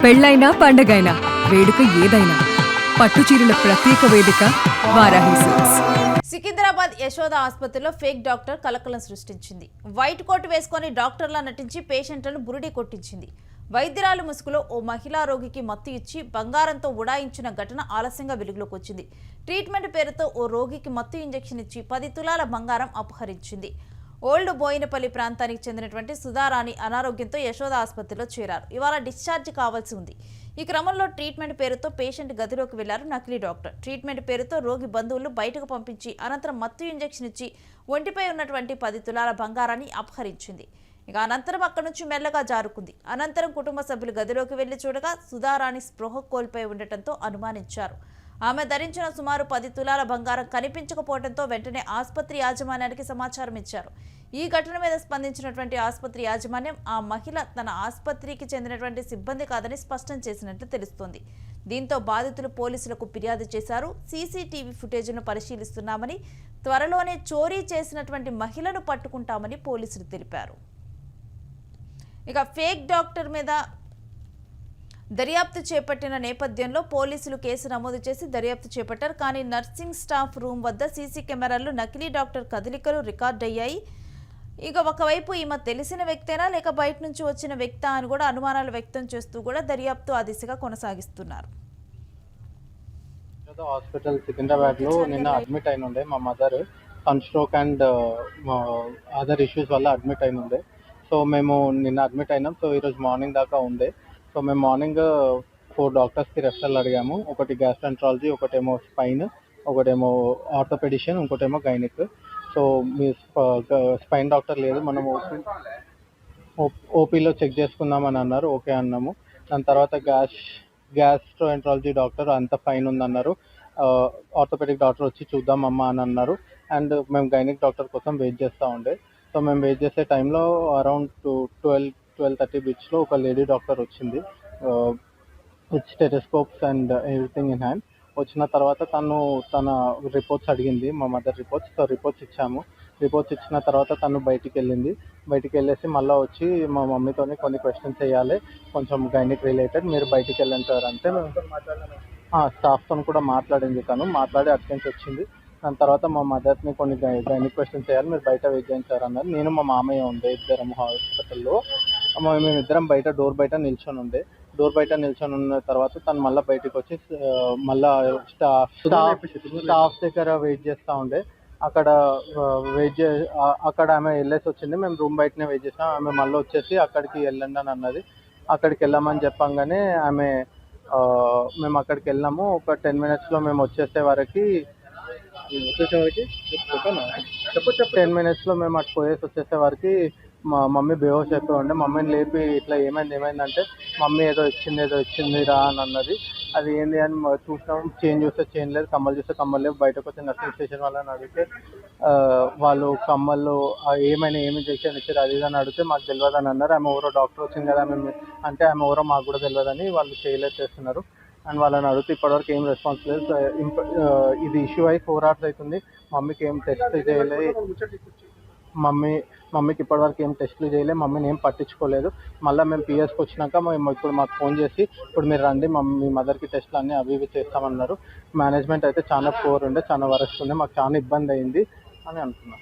పెళ్ళైనా పండగైనా వేడుక ఏదైనా పట్టుచీరల ప్రత్యేక వేదిక వారాహి సిల్క్స్. సికింద్రాబాద్ యశోద ఆసుపత్రిలో ఫేక్ డాక్టర్ కలకలం సృష్టించింది. వైట్ కోట్ వేసుకొని డాక్టర్లా నటించి పేషెంట్లను బురిడి కొట్టించింది. వైద్యురాలు ముసుగులో ఓ మహిళా రోగికి మత్తు ఇచ్చి బంగారంతో ఉడాయించిన ఘటన ఆలస్యంగా వెలుగులోకి వచ్చింది. ట్రీట్మెంట్ పేరుతో ఓ రోగికి మత్తు ఇంజెక్షన్ ఇచ్చి 10 తులాల బంగారం అపహరించింది. ఓల్డ్ బోయినపల్లి ప్రాంతానికి చెందినటువంటి సుధారాణి అనారోగ్యంతో యశోద ఆసుపత్రిలో చేరారు. ఇవాళ డిశ్చార్జ్ కావాల్సి ఉంది. ఈ క్రమంలో ట్రీట్మెంట్ పేరుతో పేషెంట్ గదిలోకి వెళ్లారు నకిలీ డాక్టర్. ట్రీట్మెంట్ పేరుతో రోగి బంధువులు బయటకు పంపించి అనంతరం మత్తు ఇంజెక్షన్ ఇచ్చి ఒంటిపై ఉన్నటువంటి 10 తులాల బంగారాన్ని అపహరించింది. ఇక అనంతరం అక్కడి నుంచి మెల్లగా జారుకుంది. అనంతరం కుటుంబ సభ్యులు గదిలోకి వెళ్లి చూడగా సుధారాణి స్పృహ కోల్పోయి ఉండటంతో అనుమానించారు. ఆమె ధరించిన సుమారు 10 తులాల బంగారం కనిపించకపోవడంతో వెంటనే ఆసుపత్రి యాజమాన్యానికి సమాచారం ఇచ్చారు. ఈ ఘటన మీద స్పందించినటువంటి ఆసుపత్రి యాజమాన్యం ఆ మహిళ తన ఆసుపత్రికి చెందినటువంటి సిబ్బంది కాదని స్పష్టం చేసినట్లు తెలుస్తోంది. దీంతో బాధితులు పోలీసులకు ఫిర్యాదు చేశారు. సీసీటీవీ ఫుటేజ్ను పరిశీలిస్తున్నామని, త్వరలోనే చోరీ చేసినటువంటి మహిళను పట్టుకుంటామని పోలీసులు తెలిపారు. ఇక ఫేక్ డాక్టర్ మీద దర్యాప్తు చేపట్టిన నేపథ్యంలో పోలీసులు కేసు నమోదు చేసి దర్యాప్తు చేపట్టారు. కానీ నర్సింగ్ స్టాఫ్ రూమ్ వద్ద సీసీ కెమెరాల్లో నకిలీ డాక్టర్ కదలికలు రికార్డ్ అయ్యాయి. ఇక ఒకవైపు ఈమె తెలిసిన వ్యక్తేనా లేక బయట నుంచి వచ్చిన వ్యక్తా అని కూడా అనుమానాలు వ్యక్తం చేస్తూ కూడా దర్యాప్తు ఆ దిశగా కొనసాగిస్తున్నారు. హాస్పిటల్ సికింద్రాబాద్ లో నిన్న అడ్మిట్ అయిన ఉండే మా mother sun stroke and other issues వల్ల అడ్మిట్ అయిన ఉండే. సో మేము నిన్న అడ్మిట్ అయినాం. సో ఈరోజు మార్నింగ్ దాకా ఉండే. సో మేము మార్నింగ్ 4 డాక్టర్స్కి రెఫరల్ అడిగాము. ఒకటి గ్యాస్ట్రాంట్రాలజీ, ఒకటేమో స్పైన్, ఒకటేమో ఆర్థోపెడిషన్, ఇంకోటేమో గైనిక్. సో మీ స్పైన్ డాక్టర్ లేదు, మనం ఓపీలో చెక్ చేసుకుందామని అన్నారు. ఓకే అన్నాము. దాని తర్వాత గ్యాస్ట్రోఎంట్రాలజీ డాక్టర్ అంత ఫైన్ ఉందన్నారు. ఆర్థోపెడిక్ డాక్టర్ వచ్చి చూద్దామమ్మా అని అన్నారు. అండ్ మేము గైనిక్ డాక్టర్ కోసం వెయిట్ చేస్తూ ఉండే. సో మేము వెయిట్ చేసే టైంలో అరౌండ్ 12:30 బీచ్లో ఒక లేడీ డాక్టర్ వచ్చింది with stethoscopes and everything in hand. వచ్చిన తర్వాత తన రిపోర్ట్స్ అడిగింది, మా మదర్ రిపోర్ట్స్. సో రిపోర్ట్స్ ఇచ్చాము. రిపోర్ట్స్ ఇచ్చిన తర్వాత తను బయటికి వెళ్ళేసి మళ్ళీ వచ్చి మా మమ్మీతోని కొన్ని క్వశ్చన్స్ వేయాలి, కొంచెం గైనిక్ రిలేటెడ్, మీరు బయటికి వెళ్ళండి సార్ అంటే స్టాఫ్తో కూడా మాట్లాడింది. తను మాట్లాడి అటెండ్ వచ్చింది. దాని తర్వాత మా మదర్ని కొన్ని గైనిక్ క్వశ్చన్స్ చేయాలి, మీరు బయట వెయిట్ చేయండి సార్ అన్నారు. నేను మా మామయ్య ఉండే, ఇద్దరం హాస్పిటల్లో. మేమిద్దరం డోర్ బయట నిల్చొని ఉండే. డోర్ బయట నిల్చొని ఉన్న తర్వాత తను మళ్ళీ బయటకు వచ్చి మళ్ళీ స్టాఫ్ దగ్గర వెయిట్ చేస్తూ ఉండే. అక్కడ ఆమె వెళ్ళేసి వచ్చింది. మేము రూమ్ బయటనే వెయిట్ చేసాం. ఆమె మళ్ళీ వచ్చేసి అక్కడికి వెళ్ళండి అని అన్నది. అక్కడికి వెళ్ళామని చెప్పంగానే మేము అక్కడికి వెళ్ళాము. ఒక 10 minutesలో మేము వచ్చేసే వరకు 10 minutesలో మేము అటు పోయేసి వచ్చేసే వరకు మా మమ్మీ బేహోష్ అయిపోయి ఉండే. మమ్మీని లేపి ఇట్లా ఏమైందంటే మమ్మీ ఏదో ఇచ్చింది రా అని అన్నది. అది ఏంది అని చూసినాం. చైన్ చూస్తే చైన్ లేదు, కమ్మలు చూస్తే కమ్మలు లేవు. బయటకు వచ్చి నర్సింగ్ స్టేషన్ వాళ్ళని అడిగితే వాళ్ళు కమ్మలు ఏమి ఇంజెక్షన్ ఇచ్చారు అది అని అడిగితే మాకు తెలియదు అని అన్నారు. ఆమె ఎవరో డాక్టర్ వచ్చింది కదా మేము అంటే ఆమె ఎవరో మాకు కూడా తెలియదని వాళ్ళు చేయలేదు చేస్తున్నారు. అండ్ వాళ్ళని అడిగితే ఇప్పటివరకు ఏం రెస్పాన్స్ లేదు. ఇది ఇష్యూ అయ్యి 4 hours అవుతుంది. మమ్మీకి ఏం టెస్ట్ చేయలేదు. మమ్మీకి ఇప్పటివరకు ఏం టెస్టులు చేయలేదు. మమ్మీని ఏం పట్టించుకోలేదు. మళ్ళీ మేము పిఎస్కి వచ్చినాక ఇప్పుడు మాకు ఫోన్ చేసి ఇప్పుడు మీరు రండి మీ మదర్కి టెస్టులు అన్నీ అవి ఇవి చేస్తామన్నారు. మేనేజ్మెంట్ అయితే చాలా పూర్ ఉండే, చాలా వరస్ట్ ఉండే, మాకు చాలా ఇబ్బంది అయింది అని అంటున్నాను.